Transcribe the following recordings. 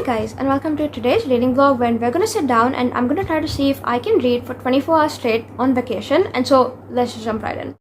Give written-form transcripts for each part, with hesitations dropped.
guys, and welcome to today's reading vlog when we're gonna sit down and I'm gonna try to see if I can read for 24 hours straight on vacation. And so let's just jump right in.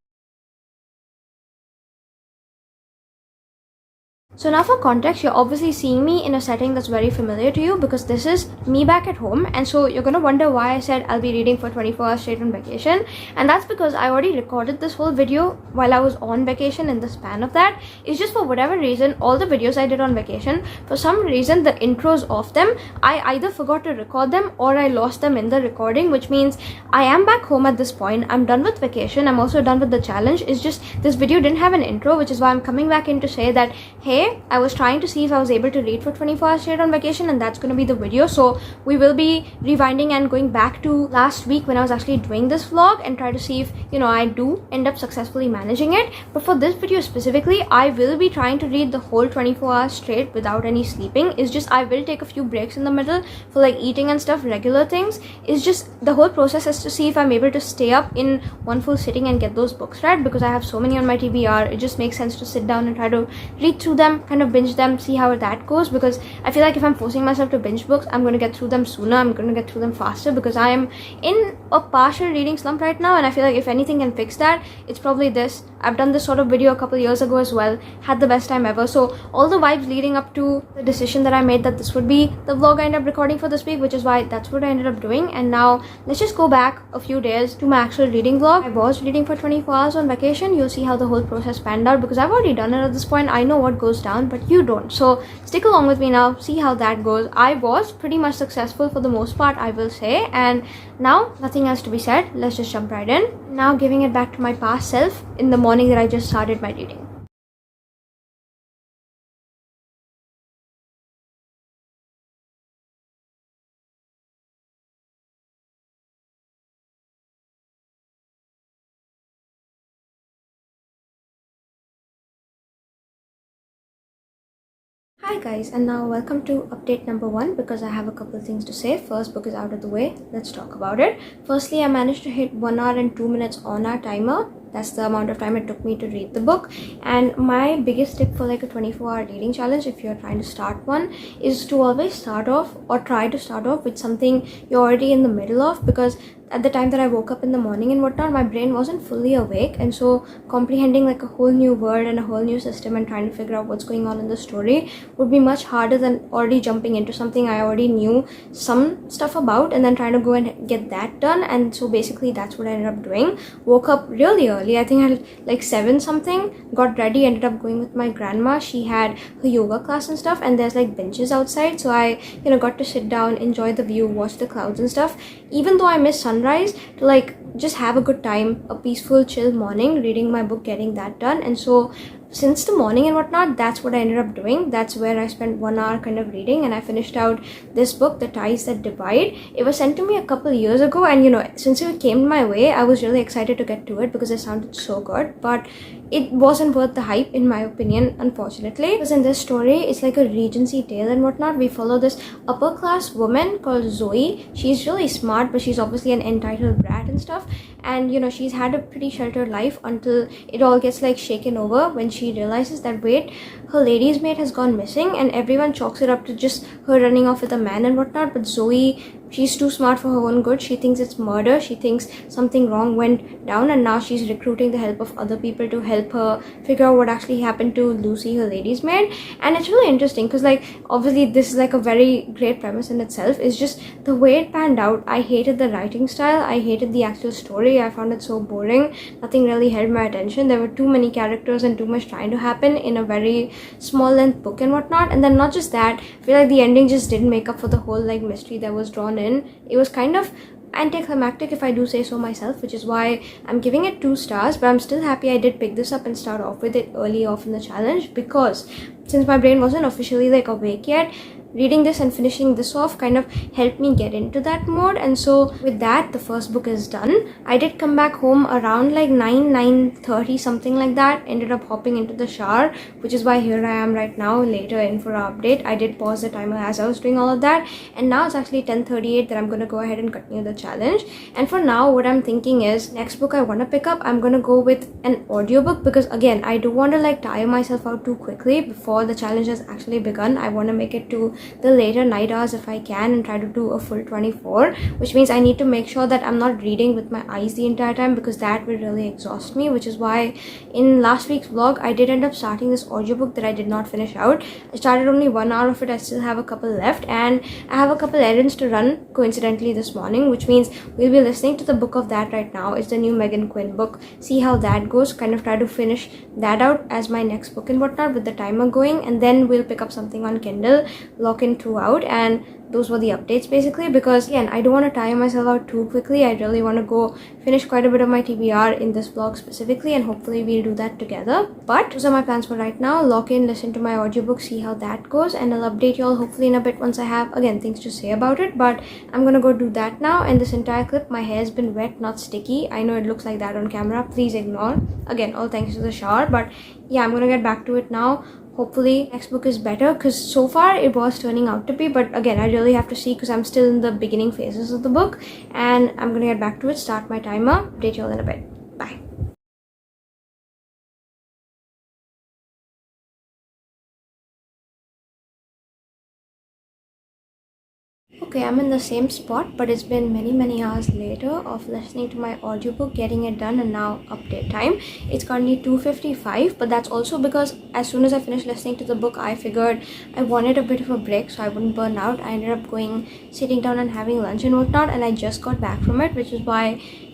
So now for context, you're obviously seeing me in a setting that's very familiar to you because this is me back at home, and so you're gonna wonder why I said I'll be reading for 24 hours straight on vacation. And that's because I already recorded this whole video while I was on vacation. In the span of that, it's just for whatever reason, all the videos I did on vacation, for some reason the intros of them, I either forgot to record them or I lost them in the recording, which means I am back home at this point. I'm done with vacation. I'm also done with the challenge. It's just this video didn't have an intro, which is why I'm coming back in to say that, hey, I was trying to see if I was able to read for 24 hours straight on vacation, and that's going to be the video. So we will be rewinding and going back to last week when I was actually doing this vlog and try to see if, I do end up successfully managing it. But for this video specifically, I will be trying to read the whole 24 hours straight without any sleeping. It's just I will take a few breaks in the middle for like eating and stuff, regular things. It's just the whole process is to see if I'm able to stay up in one full sitting and get those books read, because I have so many on my TBR. It just makes sense to sit down and try to read through them, kind of binge them, see how that goes, because I feel like if I'm forcing myself to binge books, I'm going to get through them sooner, I'm going to get through them faster, because I am in a partial reading slump right now, and I feel like if anything can fix that, it's probably this. I've done this sort of video a couple years ago as well, had the best time ever. So all the vibes leading up to the decision that I made that this would be the vlog I ended up recording for this week, which is why that's what I ended up doing. And now let's just go back a few days to my actual reading vlog. I was reading for 24 hours on vacation. You'll see how the whole process panned out, because I've already done it at this point. I know what goes down, but you don't. So stick along with me now, see how that goes. I was pretty much successful for the most part, I will say. And now nothing else to be said. Let's just jump right in. Now giving it back to my past self in the morning that I just started my reading. Hi guys, and now welcome to update number 1, because I have a couple of things to say. First, book is out of the way, let's talk about it. Firstly, I managed to hit 1 hour and 2 minutes on our timer. That's the amount of time it took me to read the book. And my biggest tip for like a 24-hour reading challenge, if you're trying to start one, is to always start off or try to start off with something you're already in the middle of, because at the time that I woke up in the morning and whatnot, my brain wasn't fully awake, and so comprehending like a whole new world and a whole new system and trying to figure out what's going on in the story would be much harder than already jumping into something I already knew some stuff about and then trying to go and get that done. And so basically that's what I ended up doing. Woke up really early, I think I had like 7 something, got ready, ended up going with my grandma. She had her yoga class and stuff, and there's like benches outside, so I got to sit down, enjoy the view, watch the clouds and stuff, even though I missed sunrise, to like just have a good time, a peaceful chill morning, reading my book, getting that done. And so since the morning and whatnot, that's what I ended up doing. That's where I spent 1 hour kind of reading, and I finished out this book, The Ties That Divide. It was sent to me a couple years ago, and since it came my way, I was really excited to get to it because it sounded so good, but it wasn't worth the hype in my opinion, unfortunately, because in this story it's like a Regency tale and whatnot. We follow this upper class woman called Zoe. She's really smart, but she's obviously an entitled brat and stuff, and she's had a pretty sheltered life until it all gets like shaken over when she realizes that wait, her lady's maid has gone missing, and everyone chalks it up to just her running off with a man and whatnot. But Zoe, she's too smart for her own good. She thinks it's murder. She thinks something wrong went down, and now she's recruiting the help of other people to help her figure out what actually happened to Lucy, her lady's maid. And it's really interesting because like obviously this is like a very great premise in itself. It's just the way it panned out. I hated the writing style. I hated the actual story. I found it so boring. Nothing really held my attention. There were too many characters and too much trying to happen in a very small length book and whatnot. And then not just that, I feel like the ending just didn't make up for the whole like mystery that was drawn in. It was kind of anticlimactic, if I do say so myself, which is why I'm giving it 2 stars. But I'm still happy I did pick this up and start off with it early off in the challenge, because since my brain wasn't officially like awake yet, reading this and finishing this off kind of helped me get into that mode. And so with that, the first book is done. I did come back home around like 9:30, something like that. Ended up hopping into the shower, which is why here I am right now, later in for our update. I did pause the timer as I was doing all of that, and now it's actually 10:38 that I'm going to go ahead and continue the challenge. And for now, what I'm thinking is, next book I want to pick up, I'm going to go with an audiobook, because again, I don't want to like tire myself out too quickly before the challenge has actually begun. I want to make it to the later night hours if I can and try to do a full 24, which means I need to make sure that I'm not reading with my eyes the entire time, because that will really exhaust me, which is why in last week's vlog I did end up starting this audiobook that I did not finish out. I started only 1 hour of it. I still have a couple left, and I have a couple errands to run coincidentally this morning, which means we'll be listening to the book of that right now. It's the new Meghan Quinn book. See how that goes, kind of try to finish that out as my next book and whatnot with the timer going, and then we'll pick up something on Kindle, lock in throughout, and those were the updates basically, because again I don't want to tire myself out too quickly. I really want to go finish quite a bit of my TBR in this vlog specifically, and hopefully we'll do that together. But those are my plans for right now. Lock in, listen to my audiobook, see how that goes, and I'll update you all hopefully in a bit once I have again things to say about it. But I'm gonna go do that now. And this entire clip, my hair's been wet, not sticky. I know it looks like that on camera, please ignore. Again, all thanks to the shower. But yeah, I'm gonna get back to it now. Hopefully next book is better, because so far it was turning out to be, but again I really have to see because I'm still in the beginning phases of the book. And I'm gonna get back to it, start my timer, update you all in a bit. Bye. Okay, I'm in the same spot, but it's been many hours later of listening to my audiobook, getting it done, and now update time. It's currently 2:55, but that's also because as soon as I finished listening to the book, I figured I wanted a bit of a break so I wouldn't burn out. I ended up sitting down and having lunch and whatnot, and I just got back from it, which is why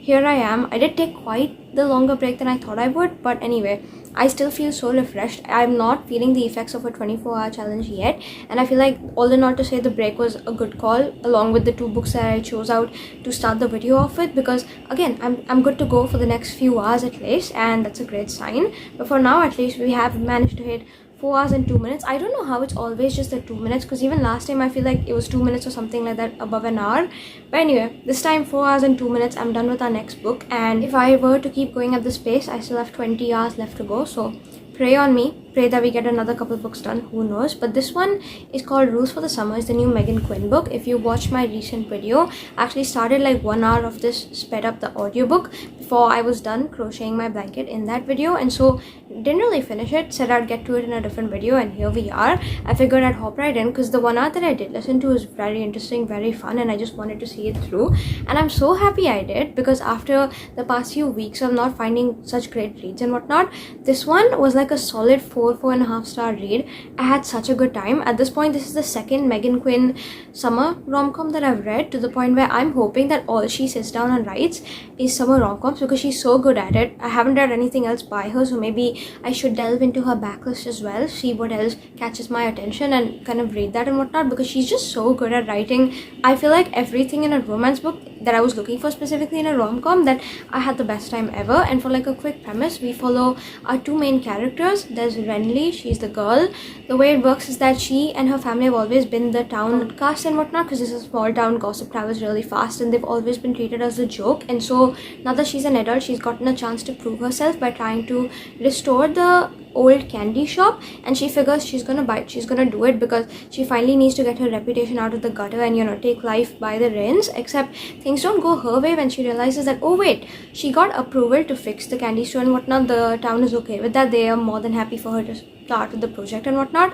here I am. I did take quite the longer break than I thought I would, but anyway, I still feel so refreshed. I'm not feeling the effects of a 24-hour challenge yet, and I feel like, all in all, to say the break was a good call, along with the 2 books that I chose out to start the video off with, because again I'm good to go for the next few hours at least, and that's a great sign. But for now at least we have managed to hit 4 hours and 2 minutes. I don't know how it's always just the 2 minutes, because even last time I feel like it was 2 minutes or something like that above an hour. But anyway, this time 4 hours and 2 minutes, I'm done with our next book, and if I were to keep going at this pace, I still have 20 hours left to go. So pray on me, pray that we get another couple books done, who knows. But this one is called Rules for the Summer. It's the new Meghan Quinn book. If you watched my recent video, I actually started like 1 hour of this, sped up the audiobook before I was done crocheting my blanket in that video, and so didn't really finish it. Said I'd get to it in a different video, and here we are. I figured I'd hop right in because the 1 hour that I did listen to was very interesting, very fun, and I just wanted to see it through. And I'm so happy I did, because after the past few weeks of not finding such great reads and whatnot, this one was like a solid 4.5 star read. I had such a good time. At this point, this is the second Meghan Quinn summer rom-com that I've read, to the point where I'm hoping that all she sits down and writes is summer rom-coms, because she's so good at it. I haven't read anything else by her, so maybe I should delve into her backlist as well, see what else catches my attention and kind of read that and whatnot, because she's just so good at writing. I feel like everything in a romance book that I was looking for specifically in a rom-com, that I had the best time ever. And for like a quick premise, we follow our 2 main characters. There's Renly, she's the girl. The way it works is that she and her family have always been the town cast and whatnot, because this is a small town, gossip travels really fast, and they've always been treated as a joke. And so now that she's an adult, she's gotten a chance to prove herself by trying to restore the old candy shop, and she figures she's gonna do it, because she finally needs to get her reputation out of the gutter and, you know, take life by the reins. Except things don't go her way when she realizes that, oh wait, she got approval to fix the candy store and whatnot. The town is okay with that. They are more than happy for her to start with the project and whatnot,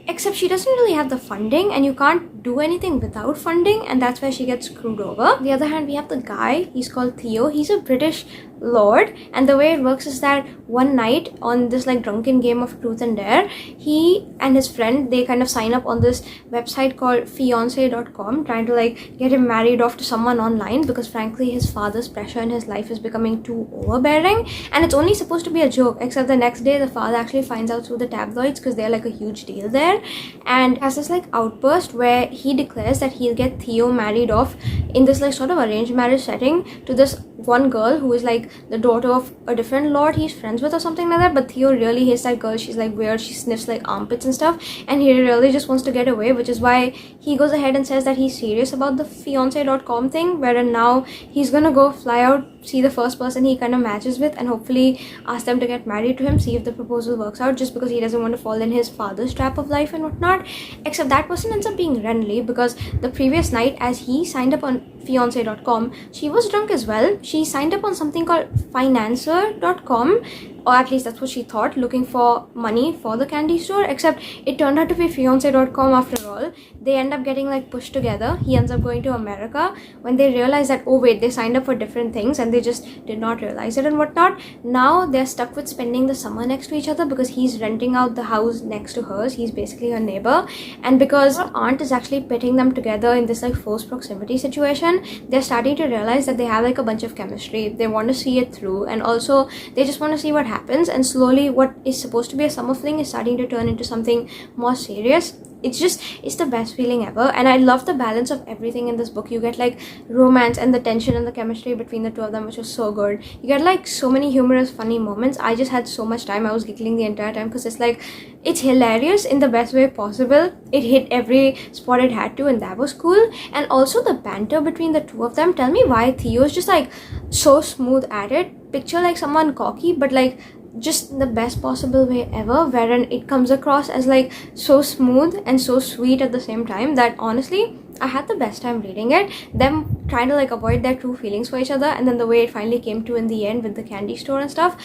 except she doesn't really have the funding, and you can't do anything without funding, and that's where she gets screwed over. On the other hand, we have the guy, he's called Theo. He's a British lord, and the way it works is that one night on this like drunken game of truth and dare, he and his friend, they kind of sign up on this website called fiance.com, trying to like get him married off to someone online, because frankly his father's pressure in his life is becoming too overbearing. And it's only supposed to be a joke, except the next day the father actually finds out through the tabloids, because they're like a huge deal there, and has this like outburst where he declares that he'll get Theo married off in this like sort of arranged marriage setting to this one girl who is like the daughter of a different lord he's friends with or something like that. But Theo really hates that girl. She's like weird, she sniffs like armpits and stuff, and he really just wants to get away, which is why he goes ahead and says that he's serious about the fiance.com thing, wherein now he's gonna go fly out, see the first person he kind of matches with, and hopefully ask them to get married to him, see if the proposal works out, just because he doesn't want to fall in his father's trap of life and whatnot. Except that person ends up being Renly, because the previous night as he signed up on fiance.com, she was drunk as well. She signed up on something called financer.com or at least that's what she thought, looking for money for the candy store, except it turned out to be fiance.com after all. They end up getting like pushed together. He ends up going to America when they realize that, oh wait, they signed up for different things and they just did not realize it and whatnot. Now they're stuck with spending the summer next to each other because he's renting out the house next to hers. He's basically her neighbor, and because her aunt is actually pitting them together in this like forced proximity situation, they're starting to realize that they have like a bunch of chemistry. They want to see it through, and also they just want to see what happens, and slowly what is supposed to be a summer fling is starting to turn into something more serious. It's the best feeling ever, and I love the balance of everything in this book. You get like romance and the tension and the chemistry between the two of them, which was so good. You get like so many humorous funny moments. I just had so much time. I was giggling the entire time because it's hilarious in the best way possible. It hit every spot it had to, and that was cool. And also the banter between the two of them. Tell me why Theo's just like so smooth at it. Picture like someone cocky, but like just the best possible way ever, wherein it comes across as like so smooth and so sweet at the same time that honestly I had the best time reading it. Them trying to like avoid their true feelings for each other, and then the way it finally came to in the end with the candy store and stuff.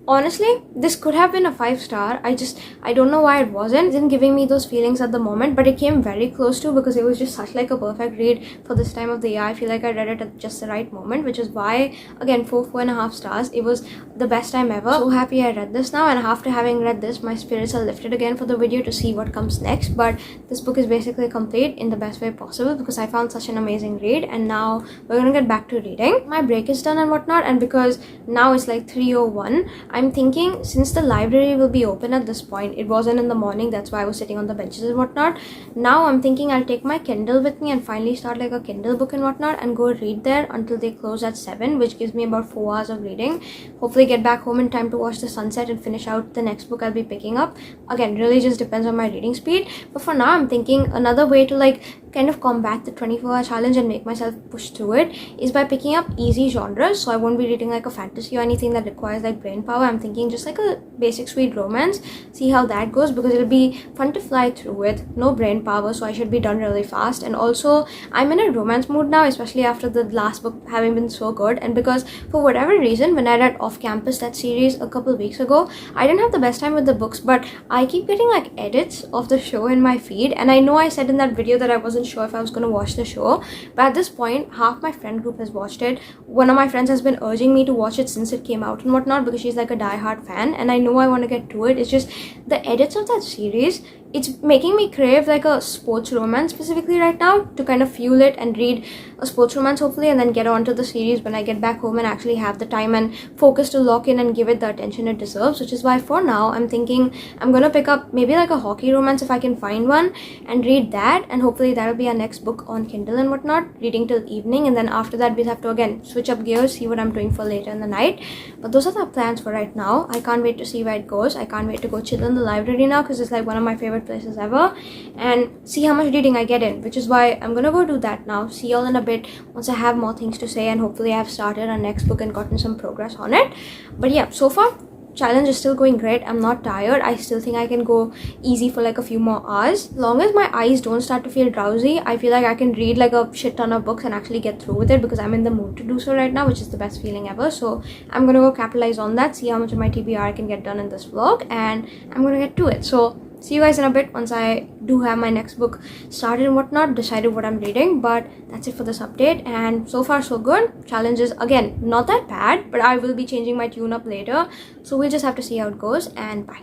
Honestly, this could have been a 5-star. I don't know why it wasn't. It didn't giving me those feelings at the moment, but it came very close to, because it was just such like a perfect read for this time of the year. I feel like I read it at just the right moment, which is why, again, 4.5 stars. It was the best time ever. So happy I read this now, and after having read this, my spirits are lifted again for the video to see what comes next. But this book is basically complete in the best way possible because I found such an amazing read, and now we're gonna get back to reading. My break is done and whatnot, and because now it's like 3:01, I'm thinking, since the library will be open at this point, it wasn't in the morning, that's why I was sitting on the benches and whatnot. Now I'm thinking I'll take my Kindle with me and finally start like a Kindle book and whatnot and go read there until they close at 7, which gives me about 4 hours of reading. Hopefully get back home in time to watch the sunset and finish out the next book I'll be picking up. Again, really just depends on my reading speed, but for now I'm thinking another way to like kind of combat the 24-hour challenge and make myself push through it is by picking up easy genres. So I won't be reading like a fantasy or anything that requires like brain power. I'm thinking just like a basic sweet romance, see how that goes, because it'll be fun to fly through with, no brain power, so I should be done really fast. And also I'm in a romance mood now, especially after the last book having been so good, and because for whatever reason when I read Off Campus, that series a couple weeks ago, I didn't have the best time with the books, but I keep getting like edits of the show in my feed, and I know I said in that video that I wasn't sure if I was going to watch the show, but at this point half my friend group has watched it. One of my friends has been urging me to watch it since it came out and whatnot, because she's like a die-hard fan, and I know I want to get to it. It's just the edits of that series, it's making me crave like a sports romance specifically right now, to kind of fuel it and read a sports romance hopefully, and then get on to the series when I get back home and actually have the time and focus to lock in and give it the attention it deserves. Which is why for now I'm thinking I'm gonna pick up maybe like a hockey romance if I can find one and read that, and hopefully that'll be our next book on Kindle and whatnot, reading till evening, and then after that we'll have to again switch up gears, see what I'm doing for later in the night. But those are the plans for right now. I can't wait to see where it goes. I can't wait to go chill in the library now, because it's like one of my favorite places ever, and see how much reading I get in, which is why I'm gonna go do that now. See y'all in a bit once I have more things to say, and hopefully I have started our next book and gotten some progress on it. But yeah, so far challenge is still going great. I'm not tired. I still think I can go easy for like a few more hours. As long as my eyes don't start to feel drowsy, I feel like I can read like a shit ton of books and actually get through with it, because I'm in the mood to do so right now, which is the best feeling ever. So I'm gonna go capitalize on that, see how much of my TBR I can get done in this vlog, and I'm gonna get to it. So see you guys in a bit once I do have my next book started and whatnot, decided what I'm reading. But that's it for this update, and so far so good. Challenge is again not that bad, but I will be changing my tune up later, so we'll just have to see how it goes, and bye.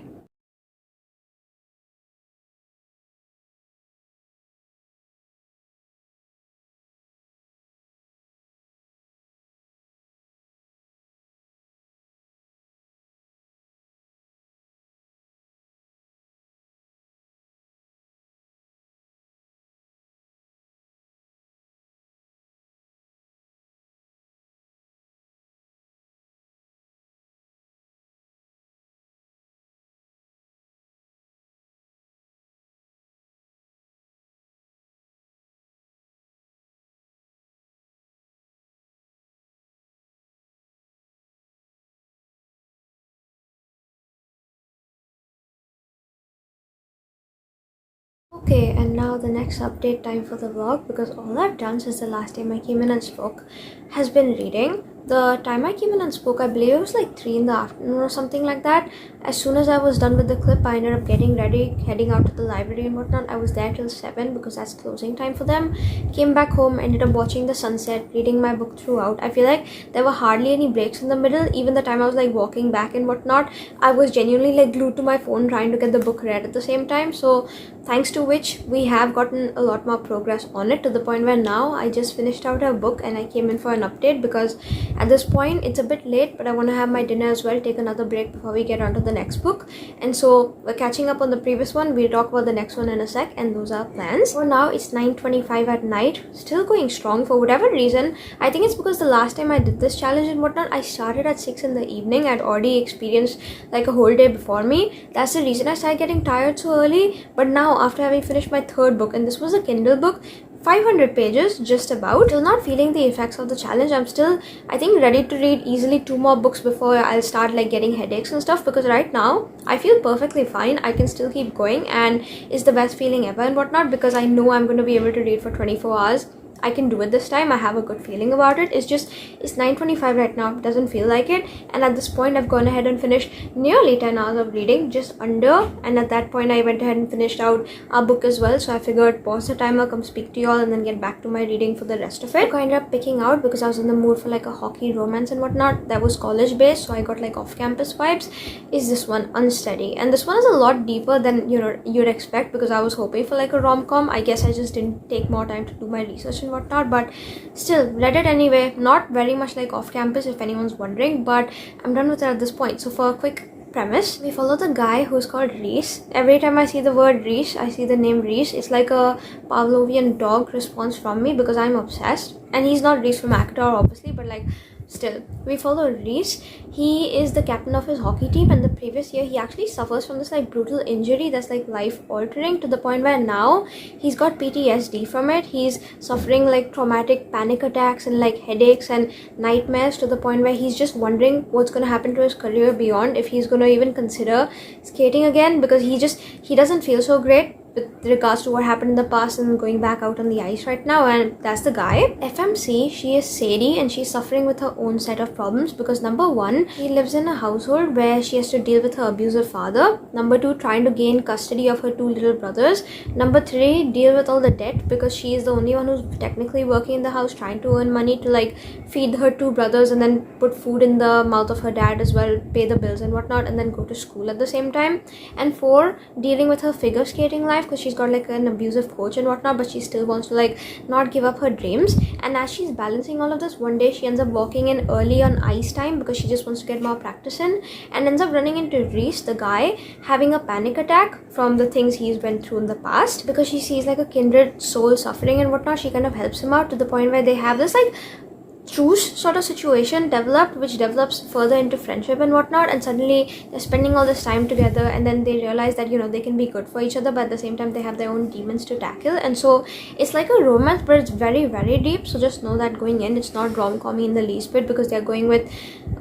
Okay, and now the next update time for the vlog, because all I've done since the last time I came in and spoke has been reading. The time I came in and spoke, I believe it was like 3 in the afternoon or something like that. As soon as I was done with the clip, I ended up getting ready, heading out to the library and whatnot. I was there till 7 because that's closing time for them. Came back home, ended up watching the sunset, reading my book throughout. I feel like there were hardly any breaks in the middle. Even the time I was like walking back and whatnot, I was genuinely like glued to my phone trying to get the book read at the same time. So thanks to which we have gotten a lot more progress on it, to the point where now I just finished out a book and I came in for an update because at this point it's a bit late, but I want to have my dinner as well, take another break before we get on to the next book. And so we're catching up on the previous one. We'll talk about the next one in a sec, and those are plans. For now it's 9:25 at night, still going strong for whatever reason. I think it's because the last time I did this challenge and whatnot, I started at 6 in the evening. I'd already experienced like a whole day before me. That's the reason I started getting tired so early. But now, after having finished my third book, and this was a Kindle book, 500 pages just about, still not feeling the effects of the challenge. I'm still, I think, ready to read easily 2 more books before I'll start like getting headaches and stuff, because right now I feel perfectly fine. I can still keep going and it's the best feeling ever and whatnot, because I know I'm going to be able to read for 24 hours. I can do it this time. I have a good feeling about it. It's just, it's 9:25 right now. It doesn't feel like it. And at this point, I've gone ahead and finished nearly 10 hours of reading, just under. And at that point, I went ahead and finished out our book as well. So I figured pause the timer, come speak to y'all, and then get back to my reading for the rest of it. I ended up picking out, because I was in the mood for like a hockey romance and whatnot. That was college based, so I got like off-campus vibes. Is this one, Unsteady. And this one is a lot deeper than you'd expect, because I was hoping for like a rom-com. I guess I just didn't take more time to do my research and whatnot, but still read it anyway. Not very much like off campus, if anyone's wondering, but I'm done with it at this point. So for a quick premise, we follow the guy who's called Reese. Every time I see the word Reese, I see the name Reese, it's like a Pavlovian dog response from me, because I'm obsessed. And he's not Reese from actor, obviously, but like still, we follow Reese. He is the captain of his hockey team, and the previous year he actually suffers from this like brutal injury that's like life altering, to the point where now he's got PTSD from it. He's suffering like traumatic panic attacks and like headaches and nightmares, to the point where he's just wondering what's going to happen to his career beyond, if he's going to even consider skating again, because he doesn't feel so great with regards to what happened in the past and going back out on the ice right now. And that's the guy. FMC, she is Sadie, and she's suffering with her own set of problems, because number 1, she lives in a household where she has to deal with her abusive father. Number 2, trying to gain custody of her 2 little brothers. Number 3, deal with all the debt, because she is the only one who's technically working in the house, trying to earn money to like feed her 2 brothers and then put food in the mouth of her dad as well, pay the bills and whatnot, and then go to school at the same time. And 4, dealing with her figure skating life, because she's got like an abusive coach and whatnot, but she still wants to like not give up her dreams. And as she's balancing all of this, one day she ends up walking in early on ice time, because she just wants to get more practice in, and ends up running into Reese, the guy, having a panic attack from the things he's went through in the past. Because she sees like a kindred soul suffering and whatnot, she kind of helps him out, to the point where they have this like truce sort of situation developed, which develops further into friendship and whatnot. And suddenly they're spending all this time together, and then they realize that they can be good for each other, but at the same time they have their own demons to tackle. And so it's like a romance, but it's very, very deep. So just know that going in, it's not rom-com-y in the least bit, because they're going with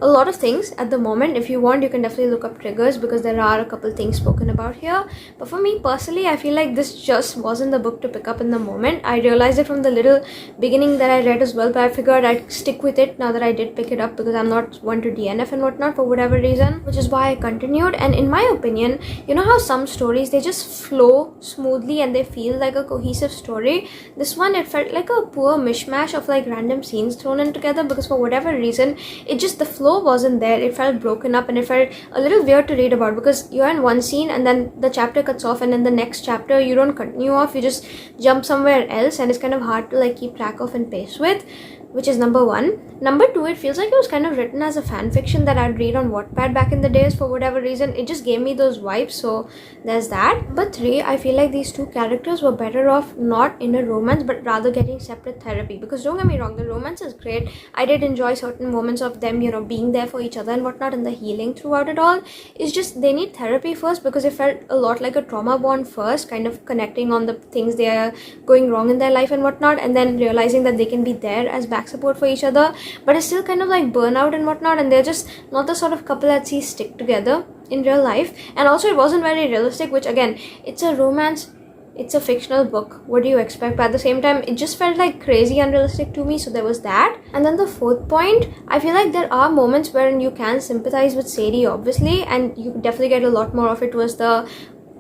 a lot of things at the moment. If you want, you can definitely look up triggers, because there are a couple things spoken about here. But for me personally, I feel like this just wasn't the book to pick up in the moment. I realized it from the little beginning that I read as well, but I figured I'd stick with it now that I did pick it up, because I'm not one to DNF and whatnot for whatever reason, which is why I continued. And in my opinion, you know how some stories, they just flow smoothly and they feel like a cohesive story? This one, it felt like a poor mishmash of like random scenes thrown in together, because for whatever reason, the flow wasn't there. It felt broken up, and it felt a little weird to read about, because you're in one scene and then the chapter cuts off, and in the next chapter you don't continue off, you just jump somewhere else, and it's kind of hard to like keep track of and pace with, which is number 1. Number 2, it feels like it was kind of written as a fan fiction that I'd read on Wattpad back in the days. For whatever reason, it just gave me those vibes, so there's that. Number 3, I feel like these 2 characters were better off not in a romance, but rather getting separate therapy, because don't get me wrong, the romance is great. I did enjoy certain moments of them, being there for each other and whatnot, and the healing throughout it all. It's just they need therapy first, because it felt a lot like a trauma bond first, kind of connecting on the things they are going wrong in their life and whatnot, and then realizing that they can be there as back support for each other, but it's still kind of like burnout and whatnot, and they're just not the sort of couple that sees stick together in real life. And also, it wasn't very realistic, which again, it's a romance it's a fictional book. What do you expect? But at the same time, it just felt like crazy unrealistic to me. So there was that. And then the fourth point, I feel like there are moments wherein you can sympathize with Sadie, obviously, and you definitely get a lot more of it towards the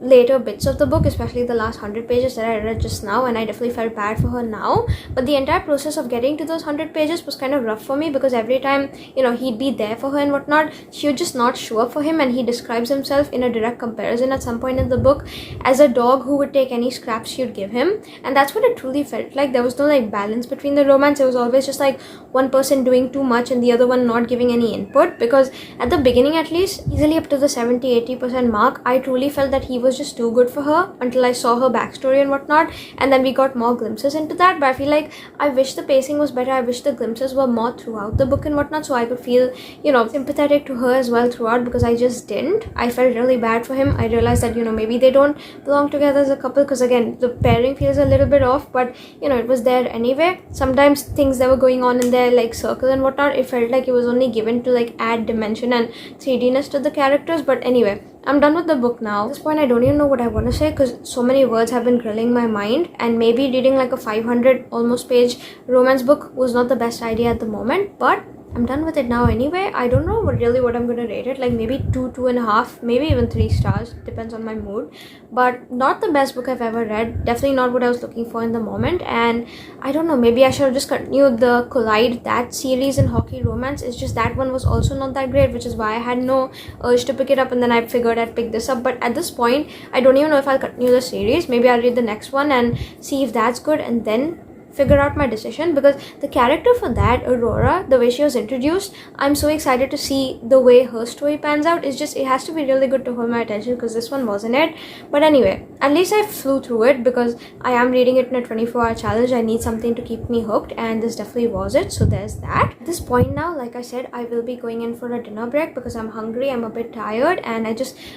later bits of the book, especially the last 100 pages that I read just now, and I definitely felt bad for her now. But the entire process of getting to those 100 pages was kind of rough for me, because every time, you know, he'd be there for her and whatnot, she would just not show up for him. And he describes himself in a direct comparison at some point in the book as a dog who would take any scraps she would give him, and that's what it truly felt like. There was no like balance between the romance. It was always just like one person doing too much and the other one not giving any input, because at the beginning, at least easily up to the 70-80% mark, I truly felt that he was just too good for her until I saw her backstory and whatnot, and then we got more glimpses into that. But I feel like I wish the pacing was better. I wish the glimpses were more throughout the book and whatnot, so I could feel, you know, sympathetic to her as well throughout, because I just didn't. I felt really bad for him. I realized that, you know, maybe they don't belong together as a couple, because again, the pairing feels a little bit off, but you know, it was there anyway. Sometimes things that were going on in their like circle and whatnot, it felt like it was only given to like add dimension and 3Dness to the characters. But anyway, I'm done with the book now. At this point, I don't even know what I want to say, because so many words have been grilling my mind, and maybe reading like a 500 almost page romance book was not the best idea at the moment, but I'm done with it now anyway. I don't know what I'm gonna rate it, like maybe 2.5, maybe even 3 stars, depends on my mood. But not the best book I've ever read, definitely not what I was looking for in the moment. And I don't know, maybe I should have just continued the Collide, that series in hockey romance. It's just that one was also not that great, which is why I had no urge to pick it up, and then I figured I'd pick this up. But at this point, I don't even know if I'll continue the series. Maybe I'll read the next one and see if that's good, and then figure out my decision, because the character for that, Aurora, the way she was introduced, I'm so excited to see the way her story pans out. It's just, it has to be really good to hold my attention, because this one wasn't it. But anyway, at least I flew through it, because I am reading it in a 24-hour challenge. I need something to keep me hooked, and this definitely was it. So there's that. At this point now, like I said, I will be going in for a dinner break, because I'm hungry, I'm a bit tired, and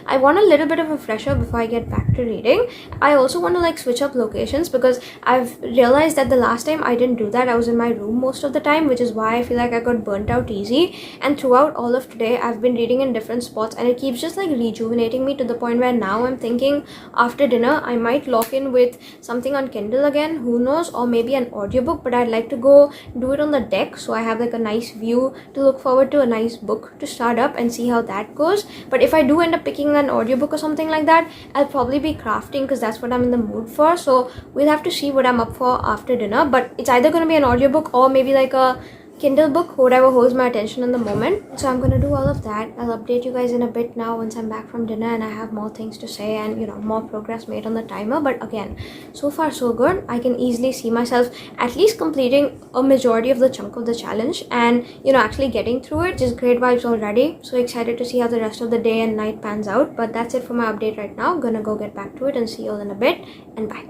I want a little bit of a fresher before I get back to reading. I also want to like switch up locations, because I've realized that the last time I didn't do that. I was in my room most of the time, which is why I feel like I got burnt out easy. And throughout all of today, I've been reading in different spots, and it keeps just like rejuvenating me, to the point where now I'm thinking after dinner I might lock in with something on Kindle again, who knows, or maybe an audiobook. But I'd like to go do it on the deck, so I have like a nice view to look forward to, a nice book to start up, and see how that goes. But if I do end up picking an audiobook or something like that, I'll probably be crafting, because that's what I'm in the mood for. So we'll have to see what I'm up for after dinner. But it's either going to be an audiobook or maybe like a Kindle book, whatever holds my attention in the moment. So I'm going to do all of that. I'll update you guys in a bit now once I'm back from dinner and I have more things to say, and you know, more progress made on the timer. But again, so far so good. I can easily see myself at least completing a majority of the chunk of the challenge, and you know, actually getting through it. Just great vibes already. So excited to see how the rest of the day and night pans out. But that's it for my update right now. I'm gonna go get back to it and see you all in a bit, and bye.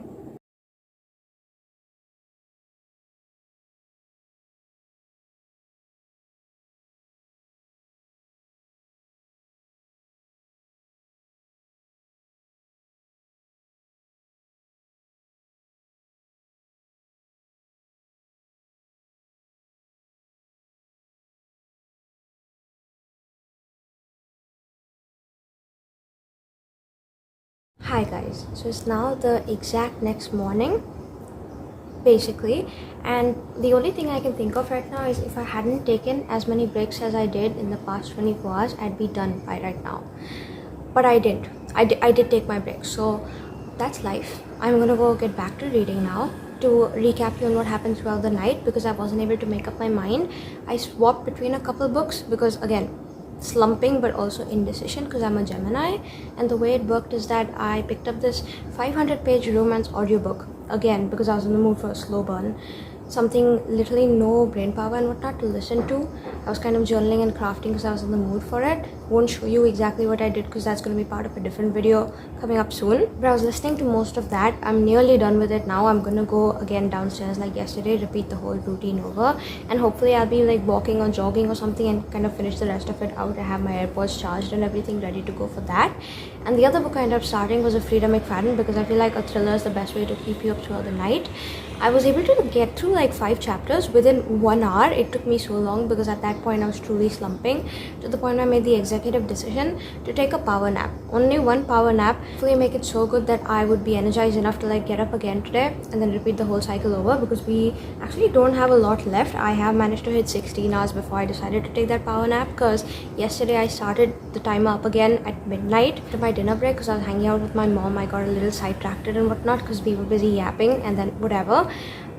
Hi guys, so it's now the exact next morning basically, and the only thing I can think of right now is if I hadn't taken as many breaks as I did in the past 24 hours, I'd be done by right now. But I didn't. I did take my breaks, so that's life. I'm gonna go get back to reading now to recap you on what happened throughout the night, because I wasn't able to make up my mind. I swapped between a couple books because again, slumping but also indecision, because I'm a Gemini, and the way it worked is that I picked up this 500-page romance audiobook again because I was in the mood for a slow burn, something literally no brain power and whatnot to listen to. I was kind of journaling and crafting because I was in the mood for it. Won't show you exactly what I did because that's going to be part of a different video coming up soon, but I was listening to most of that. I'm nearly done with it now. I'm gonna go again downstairs like yesterday, repeat the whole routine over, and hopefully I'll be like walking or jogging or something and kind of finish the rest of it out. I have my AirPods charged and everything ready to go for that. And the other book I ended up starting was a Freida McFadden, because I feel like a thriller is the best way to keep you up throughout the night. I was able to get through like 5 chapters within 1 hour. It took me so long because at that point I was truly slumping, to the point where I made the executive decision to take a power nap. Only one power nap. Hopefully make it so good that I would be energized enough to like get up again today and then repeat the whole cycle over, because we actually don't have a lot left. I have managed to hit 16 hours before I decided to take that power nap, because yesterday I started the timer up again at midnight to my dinner break because I was hanging out with my mom. I got a little sidetracked and whatnot because we were busy yapping and then whatever.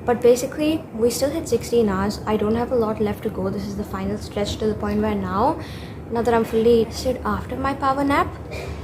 But basically we still hit 16 hours. I don't have a lot left to go. This is the final stretch, to the point where now that I'm fully rested after my power nap,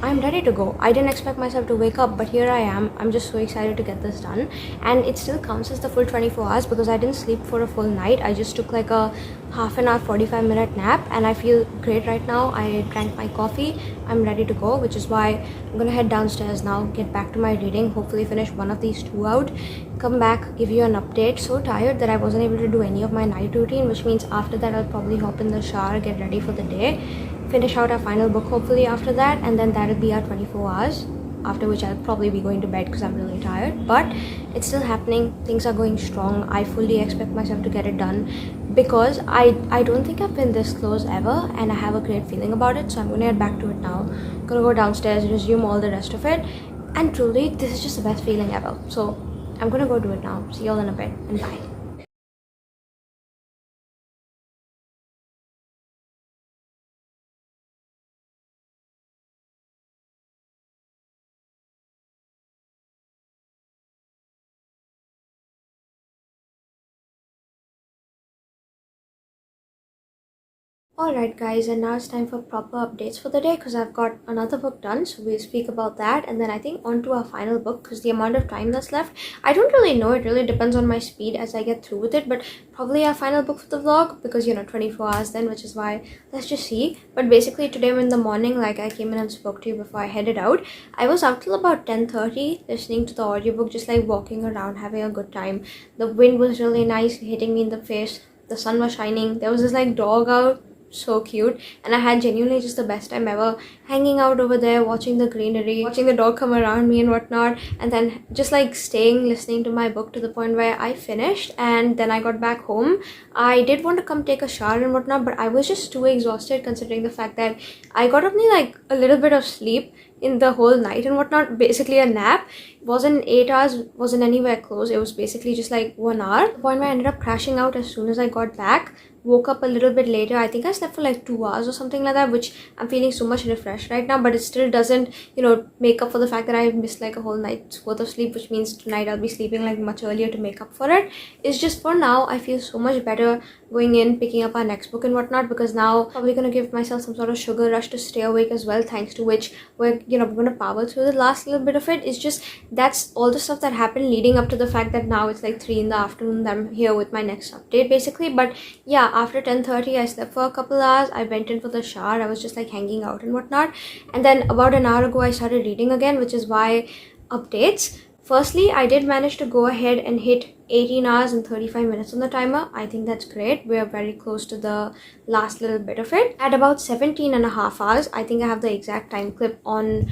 I'm ready to go. I didn't expect myself to wake up, but here I am. I'm just so excited to get this done, and it still counts as the full 24 hours because I didn't sleep for a full night. I just took like a half an hour 45-minute nap, and I feel great right now. I drank my coffee. I'm ready to go, which is why I'm gonna head downstairs now, get back to my reading, hopefully finish one of these 2 out, come back, give you an update. So tired that I wasn't able to do any of my night routine, which means after that I'll probably hop in the shower, get ready for the day, finish out our final book hopefully after that, and then that'll be our 24 hours, after which I'll probably be going to bed because I'm really tired. But it's still happening. Things are going strong. I fully expect myself to get it done because I don't think I've been this close ever, and I have a great feeling about it. So I'm gonna head back to it now. I'm gonna go downstairs, resume all the rest of it, and truly this is just the best feeling ever. So I'm gonna go do it now. See y'all in a bit, and bye. Alright guys, and now it's time for proper updates for the day because I've got another book done, so we'll speak about that, and then I think on to our final book because the amount of time that's left, I don't really know. It really depends on my speed as I get through with it, but probably our final book for the vlog because 24 hours then, which is why let's just see. But basically today in the morning, like I came in and spoke to you before I headed out, I was up till about 10:30 listening to the audiobook, just like walking around having a good time. The wind was really nice hitting me in the face, the sun was shining, there was this like dog out, so cute, and I had genuinely just the best time ever hanging out over there, watching the greenery, watching the dog come around me and whatnot, and then just like staying listening to my book to the point where I finished. And then I got back home. I did want to come take a shower and whatnot, but I was just too exhausted considering the fact that I got only like a little bit of sleep in the whole night and whatnot. Basically a nap. It wasn't 8 hours, wasn't anywhere close. It was basically just like 1 hour. The point where I ended up crashing out as soon as I got back. Woke up a little bit later. I think I slept for like 2 hours or something like that, which I'm feeling so much refreshed right now, but it still doesn't, make up for the fact that I missed like a whole night's worth of sleep, which means tonight I'll be sleeping like much earlier to make up for it. It's just for now, I feel so much better going in, picking up our next book and whatnot, because now probably gonna give myself some sort of sugar rush to stay awake as well, thanks to which we're gonna power through the last little bit of it. It's just that's all the stuff that happened leading up to the fact that now it's like 3 in the afternoon that I'm here with my next update basically. But yeah, after 10:30 I slept for a couple hours. I went in for the shower. I was just like hanging out and whatnot, and then about an hour ago I started reading again, which is why updates. Firstly, I did manage to go ahead and hit 18 hours and 35 minutes on the timer. I think that's great. We are very close to the last little bit of it. At about 17 and a half hours, I think I have the exact time clip on,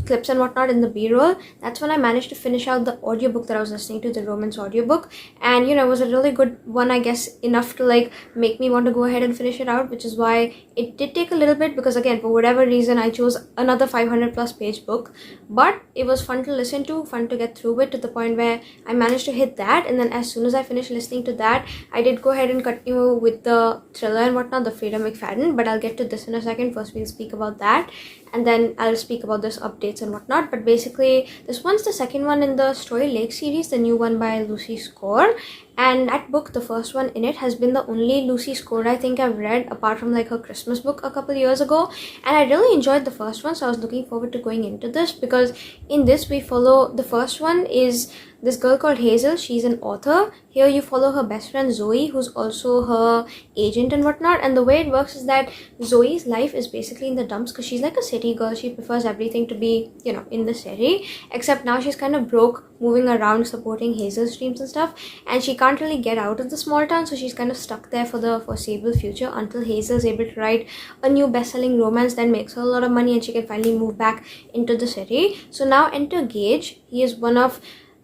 clips and whatnot in the b-roll. That's when I managed to finish out the audiobook that I was listening to, the romance audiobook. And, it was a really good one, I guess, enough to like make me want to go ahead and finish it out, which is why it did take a little bit because again, for whatever reason, I chose another 500 plus page book. But it was fun to listen to, fun to get through it to the point where I managed to hit that. And then as soon as I finished listening to that, I did go ahead and continue with the thriller and whatnot, the Freida McFadden, but I'll get to this in a second. First we'll speak about that, and then I'll speak about this updates and whatnot. But basically this one's the second one in the Story Lake series, the new one by Lucy Score. And that book, the first one in it, has been the only Lucy Score I think I've read apart from like her Christmas book a couple years ago, and I really enjoyed the first one, so I was looking forward to going into this because in this we follow, the first one is this girl called Hazel. She's an author. Here you follow her best friend Zoe, who's also her agent and whatnot. And the way it works is that Zoe's life is basically in the dumps because she's like a city girl. She prefers everything to be, in the city, except now she's kind of broke, moving around, supporting Hazel's dreams and stuff, and she can't really get out of the small town, so she's kind of stuck there for the foreseeable future until Hazel's able to write a new best-selling romance that makes her a lot of money and she can finally move back into the city. So now enter Gage. He is one of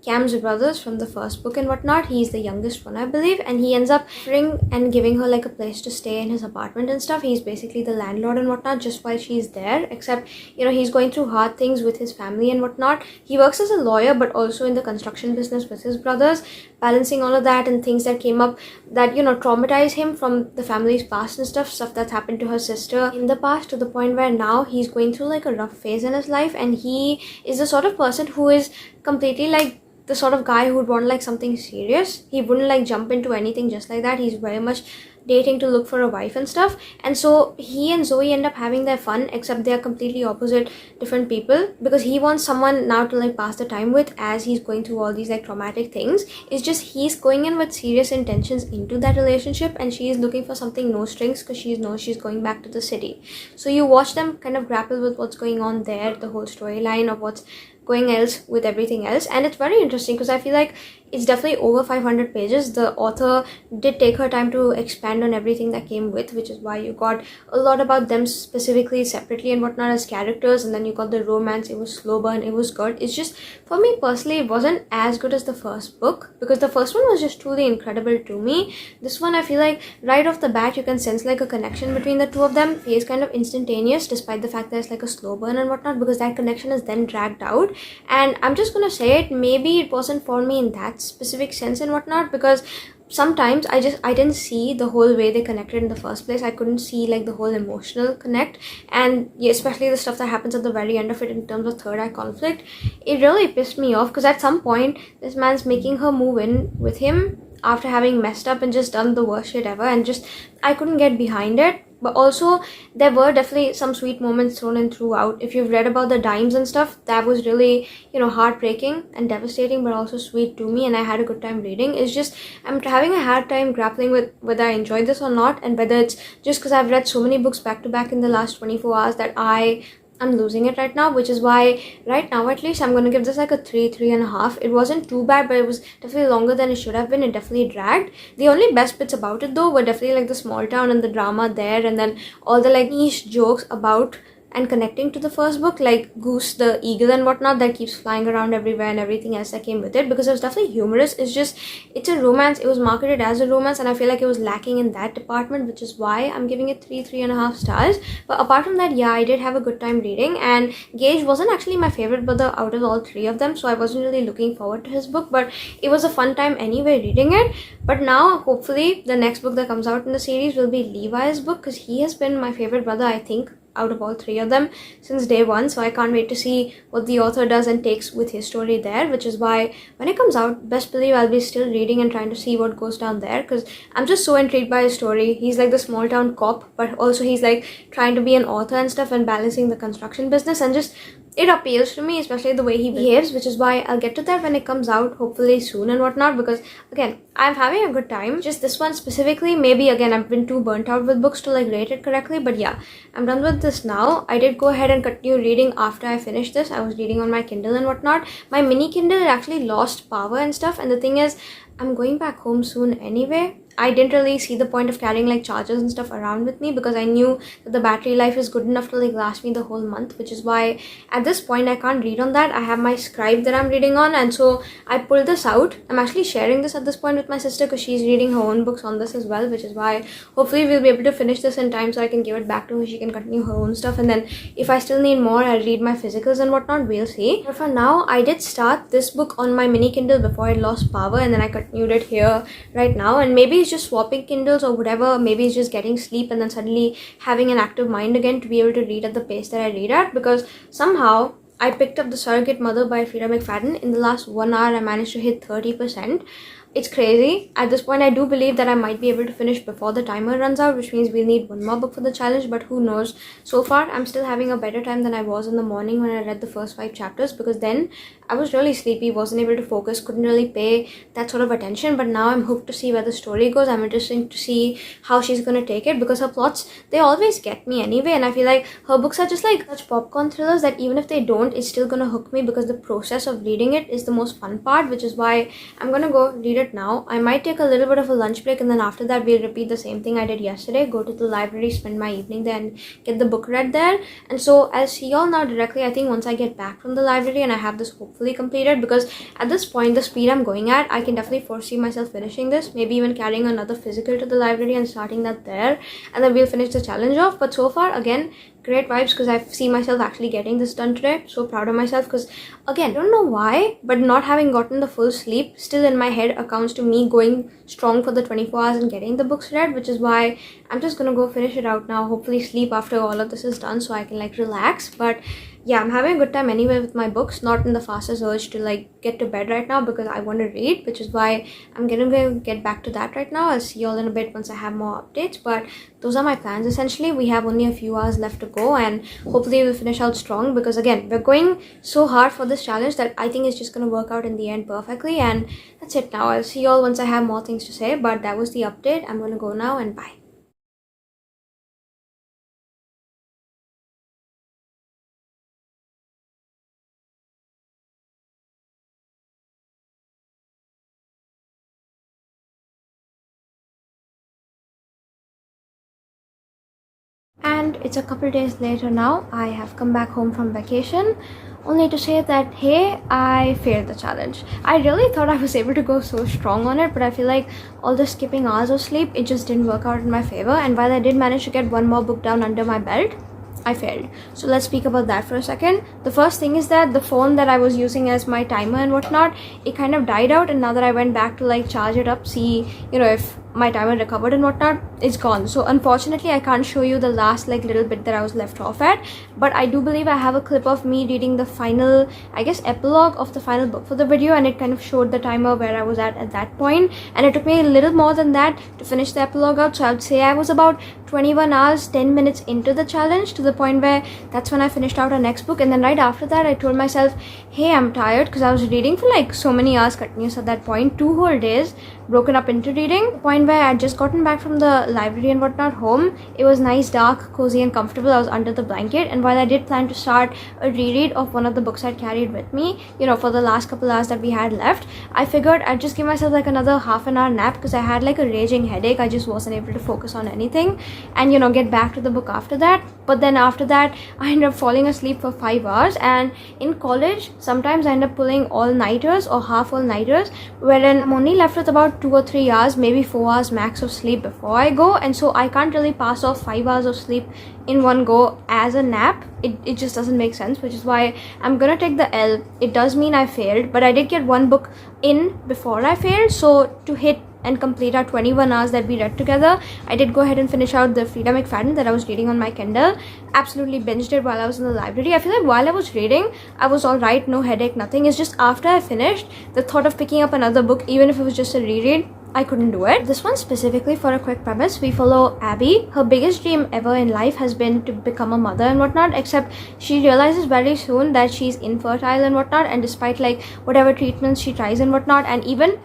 Cam's brothers from the first book and whatnot. He's the youngest one, I believe, and he ends up offering and giving her like a place to stay in his apartment and stuff. He's basically the landlord and whatnot just while she's there, except, you know, he's going through hard things with his family and whatnot. He works as a lawyer but also in the construction business with his brothers, balancing all of that and things that came up that, you know, traumatize him from the family's past and stuff that's happened to her sister in the past, to the point where now he's going through like a rough phase in his life, and he is the sort of person who is completely like the sort of guy who would want like something serious. He wouldn't like jump into anything just like that. He's very much dating to look for a wife and stuff, and so he and Zoe end up having their fun, except they're completely opposite, different people, because he wants someone now to like pass the time with as he's going through all these like traumatic things. It's just he's going in with serious intentions into that relationship, and she's looking for something no strings because she knows she's going back to the city. So you watch them kind of grapple with what's going on there, the whole storyline of what's going else with everything else, and it's very interesting because I feel like it's definitely over 500 pages. The author did take her time to expand on everything that came with, which is why you got a lot about them specifically, separately and whatnot as characters, and then you got the romance. It was slow burn, it was good. It's just, for me personally, it wasn't as good as the first book, because the first one was just truly incredible to me. This one, I feel like right off the bat you can sense like a connection between the two of them. It is kind of instantaneous despite the fact that it's like a slow burn and whatnot, because that connection is then dragged out. And I'm just gonna say it, maybe it wasn't for me in that specific sense and whatnot, because sometimes I didn't see the whole way they connected in the first place. I couldn't see like the whole emotional connect, and yeah, especially the stuff that happens at the very end of it in terms of third act conflict. It really pissed me off, because at some point this man's making her move in with him after having messed up and just done the worst shit ever, and just I couldn't get behind it. But also there were definitely some sweet moments thrown in throughout. If you've read about the dimes and stuff, that was really, you know, heartbreaking and devastating, but also sweet to me, and I had a good time reading. It's just I'm having a hard time grappling with whether I enjoyed this or not, and whether it's just because I've read so many books back to back in the last 24 hours that I'm losing it right now, which is why right now at least I'm going to give this like a 3.5. It wasn't too bad, but it was definitely longer than it should have been. It definitely dragged. The only best bits about it though were definitely like the small town and the drama there, and then all the like niche jokes about and connecting to the first book, like Goose the eagle and whatnot that keeps flying around everywhere, and everything else that came with it, because it was definitely humorous. It's just, it's a romance. It was marketed as a romance, and I feel like it was lacking in that department, which is why I'm giving it 3.5 stars. But apart from that, yeah, I did have a good time reading, and Gage wasn't actually my favorite brother out of all three of them, so I wasn't really looking forward to his book, but it was a fun time anyway reading it. But now hopefully the next book that comes out in the series will be Levi's book, because he has been my favorite brother, I think, out of all three of them since day one. So I can't wait to see what the author does and takes with his story there, which is why when it comes out, best believe I'll be still reading and trying to see what goes down there, because I'm just so intrigued by his story. He's like the small town cop, but also he's like trying to be an author and stuff and balancing the construction business, and just it appeals to me, especially the way he behaves, which is why I'll get to that when it comes out, hopefully soon and whatnot, because again, I'm having a good time. Just this one specifically, maybe again, I've been too burnt out with books to like rate it correctly, but yeah, I'm done with this now. I did go ahead and continue reading after I finished this. I was reading on my Kindle and whatnot. My mini Kindle actually lost power and stuff, and the thing is, I'm going back home soon anyway. I didn't really see the point of carrying like chargers and stuff around with me, because I knew that the battery life is good enough to like last me the whole month, which is why at this point I can't read on that. I have my scribe that I'm reading on, and so I pulled this out. I'm actually sharing this at this point with my sister because she's reading her own books on this as well, which is why hopefully we'll be able to finish this in time so I can give it back to her. She can continue her own stuff, and then if I still need more, I'll read my physicals and whatnot. We'll see. But for now, I did start this book on my mini Kindle before it lost power, and then I continued it here right now, and maybe it's just swapping Kindles or whatever. Maybe it's just getting sleep and then suddenly having an active mind again to be able to read at the pace that I read at, because somehow I picked up The Surrogate Mother by Freida McFadden. In the last 1 hour, I managed to hit 30%. It's crazy. At this point, I do believe that I might be able to finish before the timer runs out, which means we'll need one more book for the challenge, but who knows. So far, I'm still having a better time than I was in the morning when I read the first 5 chapters, because then I was really sleepy, wasn't able to focus, couldn't really pay that sort of attention. But now I'm hooked to see where the story goes. I'm interested to see how she's going to take it, because her plots, they always get me anyway, and I feel like her books are just like such popcorn thrillers that even if they don't, it's still going to hook me, because the process of reading it is the most fun part, which is why I'm going to go read it it now. I might take a little bit of a lunch break, and then after that we'll repeat the same thing I did yesterday, go to the library, spend my evening there and get the book read there. And so I'll see y'all now directly, I think, once I get back from the library and I have this hopefully completed, because at this point, the speed I'm going at, I can definitely foresee myself finishing this, maybe even carrying another physical to the library and starting that there, and then we'll finish the challenge off. But so far, again, great vibes, because I see myself actually getting this done today. So proud of myself, because again, I don't know why, but not having gotten the full sleep still in my head accounts to me going strong for the 24 hours and getting the books read, which is why I'm just gonna go finish it out now, hopefully sleep after all of this is done so I can like relax. But yeah, I'm having a good time anyway with my books, not in the fastest urge to like get to bed right now because I want to read, which is why I'm gonna get back to that right now. I'll see y'all in a bit once I have more updates, but those are my plans essentially. We have only a few hours left to go and hopefully we'll finish out strong, because again, we're going so hard for this challenge that I think it's just gonna work out in the end perfectly. And that's it now. I'll see y'all once I have more things to say, but that was the update. I'm gonna go now and bye. And it's a couple days later now. I have come back home from vacation, only to say that hey, I failed the challenge. I really thought I was able to go so strong on it, but I feel like all the skipping hours of sleep, it just didn't work out in my favor. And while I did manage to get one more book down under my belt, I failed. So let's speak about that for a second. The first thing is that the phone that I was using as my timer and whatnot, it kind of died out, and now that I went back to like charge it up, see, you know, if my timer recovered and whatnot, it's gone. So unfortunately I can't show you the last like little bit that I was left off at, but I do believe I have a clip of me reading the final, I guess, epilogue of the final book for the video, and it kind of showed the timer where I was at that point, and it took me a little more than that to finish the epilogue out. So I would say I was about 21 hours 10 minutes into the challenge, to the point where that's when I finished out our next book. And then right after that I told myself, hey, I'm tired, because I was reading for like so many hours continuous at that point, 2 whole days broken up into reading. The point where I had just gotten back from the library and whatnot home, it was nice, dark, cozy and comfortable. I was under the blanket, and while I did plan to start a reread of one of the books I'd carried with me, you know, for the last couple hours that we had left, I figured I'd just give myself like another half an hour nap, because I had like a raging headache. I just wasn't able to focus on anything and, you know, get back to the book after that. But then after that I ended up falling asleep for 5 hours, and in college sometimes I end up pulling all-nighters or half all-nighters, wherein I'm only left with about 2 or 3 hours, maybe 4 hours max of sleep before I go, and so I can't really pass off 5 hours of sleep in one go as a nap. It just doesn't make sense, which is why I'm gonna take the L. It does mean I failed, but I did get one book in before I failed, so to hit and complete our 21 hours that we read together, I did go ahead and finish out the Freida McFadden that I was reading on my Kindle. Absolutely binged it while I was in the library. I feel like while I was reading, I was alright, no headache, nothing. It's just after I finished, the thought of picking up another book, even if it was just a reread, I couldn't do it. This one specifically, for a quick premise, we follow Abby. Her biggest dream ever in life has been to become a mother and whatnot, except she realizes very soon that she's infertile and whatnot, and despite like whatever treatments she tries and whatnot, and even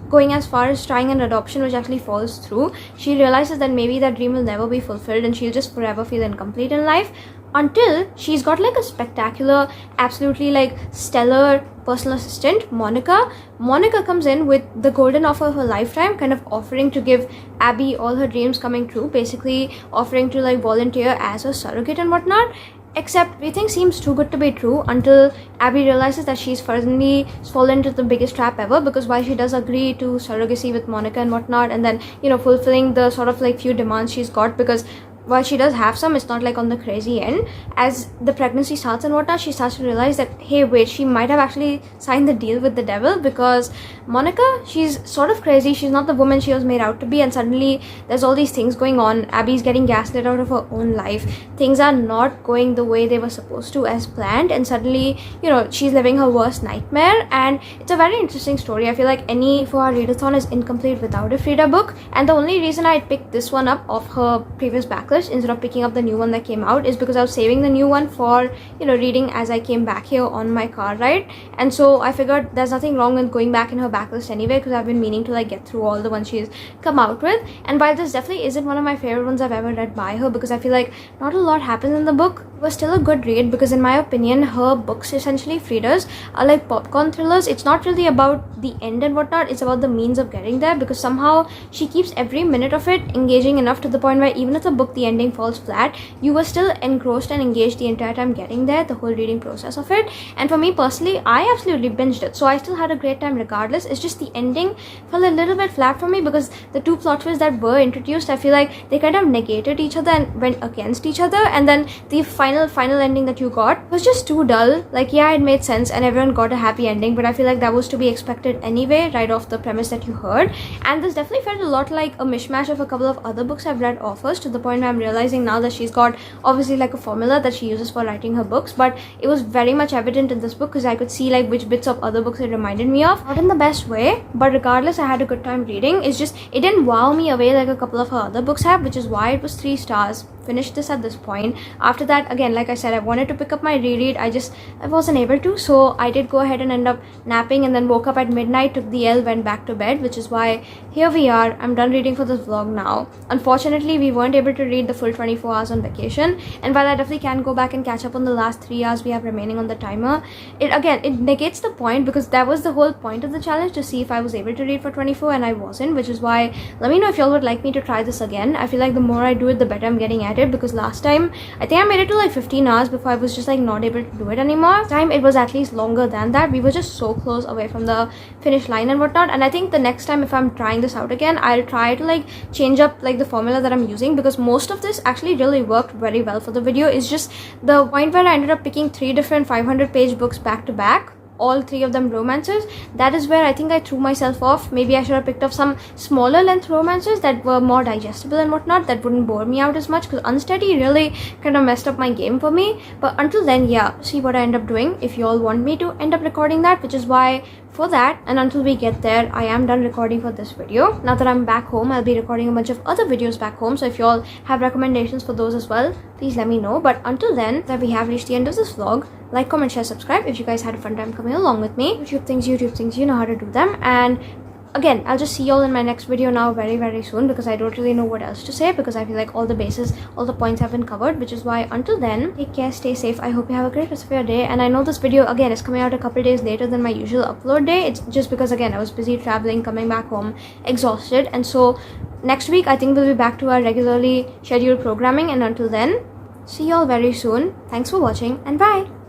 going as far as trying an adoption which actually falls through, she realizes that maybe that dream will never be fulfilled and she'll just forever feel incomplete in life, until she's got like a spectacular, absolutely like stellar personal assistant, Monica. Monica comes in with the golden offer of her lifetime, kind of offering to give Abby all her dreams coming true, basically offering to like volunteer as a surrogate and whatnot. Except everything seems too good to be true until Abby realizes that she's finally fallen into the biggest trap ever, because while she does agree to surrogacy with Monica and whatnot, and then, you know, fulfilling the sort of like few demands she's got, because while she does have some, it's not like on the crazy end. As the pregnancy starts and whatnot, she starts to realize that, hey, wait, she might have actually signed the deal with the devil, because Monica, she's sort of crazy. She's not the woman she was made out to be, and suddenly there's all these things going on. Abby's getting gaslit out of her own life. Things are not going the way they were supposed to as planned, and suddenly, you know, she's living her worst nightmare. And it's a very interesting story. I feel like any for our readathon is incomplete without a Freida book, and the only reason I picked this one up of her previous backlist backlist instead of picking up the new one that came out is because I was saving the new one for, you know, reading as I came back here on my car ride. And so I figured there's nothing wrong with going back in her backlist anyway, because I've been meaning to like get through all the ones she's come out with. And while this definitely isn't one of my favorite ones I've ever read by her, because I feel like not a lot happens in the book, it was still a good read, because in my opinion her books, essentially Freida's, are like popcorn thrillers. It's not really about the end and whatnot, it's about the means of getting there, because somehow she keeps every minute of it engaging enough to the point where even if the book, the ending falls flat, you were still engrossed and engaged the entire time getting there, the whole reading process of it. And for me personally, I absolutely binged it, so I still had a great time regardless. It's just the ending felt a little bit flat for me, because the two plot twists that were introduced, I feel like they kind of negated each other and went against each other, and then the final ending that you got was just too dull. Like, yeah, it made sense and everyone got a happy ending, but I feel like that was to be expected anyway, right off the premise that you heard. And this definitely felt a lot like a mishmash of a couple of other books I've read offers, to the point where I'm realizing now that she's got obviously like a formula that she uses for writing her books, but it was very much evident in this book because I could see like which bits of other books it reminded me of. Not in the best way, but regardless, I had a good time reading. It's just, it didn't wow me away like a couple of her other books have, which is why it was 3 stars. Finished this at this point. After that, again, like I said, I wanted to pick up my reread. I wasn't able to, so I did go ahead and end up napping, and then woke up at midnight, took the L, went back to bed, which is why here we are. I'm done reading for this vlog now. Unfortunately, we weren't able to read the full 24 hours on vacation, and while I definitely can go back and catch up on the last 3 hours we have remaining on the timer, it negates the point, because that was the whole point of the challenge, to see if I was able to read for 24, and I wasn't, which is why let me know if y'all would like me to try this again. I feel like the more I do it, the better I'm getting at it, because last time I think I made it to like 15 hours before I was just like not able to do it anymore. This time it was at least longer than that. We were just so close away from the finish line and whatnot, and I think the next time if I'm trying this out again, I'll try to like change up like the formula that I'm using, because most of this actually really worked very well for the video. It's just the point where I ended up picking 3 different 500-page books back to back, all 3 of them romances. That is where I think I threw myself off. Maybe I should have picked up some smaller length romances that were more digestible and whatnot, that wouldn't bore me out as much, because Unsteady really kind of messed up my game for me. But until then, yeah, see what I end up doing if you all want me to end up recording that, which is why for that, and until we get there, I am done recording for this video. Now that I'm back home, I'll be recording a bunch of other videos back home, so if you all have recommendations for those as well, please let me know. But until then, that we have reached the end of this vlog. Like, comment, share, subscribe if you guys had a fun time coming along with me. YouTube things, you know how to do them. And again, I'll just see y'all in my next video now very, very soon, because I don't really know what else to say, because I feel like all the bases, all the points have been covered, which is why until then, take care, stay safe. I hope you have a great rest of your day. And I know this video again is coming out a couple days later than my usual upload day. It's just because again I was busy traveling, coming back home exhausted, and so next week I think we'll be back to our regularly scheduled programming. And until then, see y'all very soon. Thanks for watching, and bye.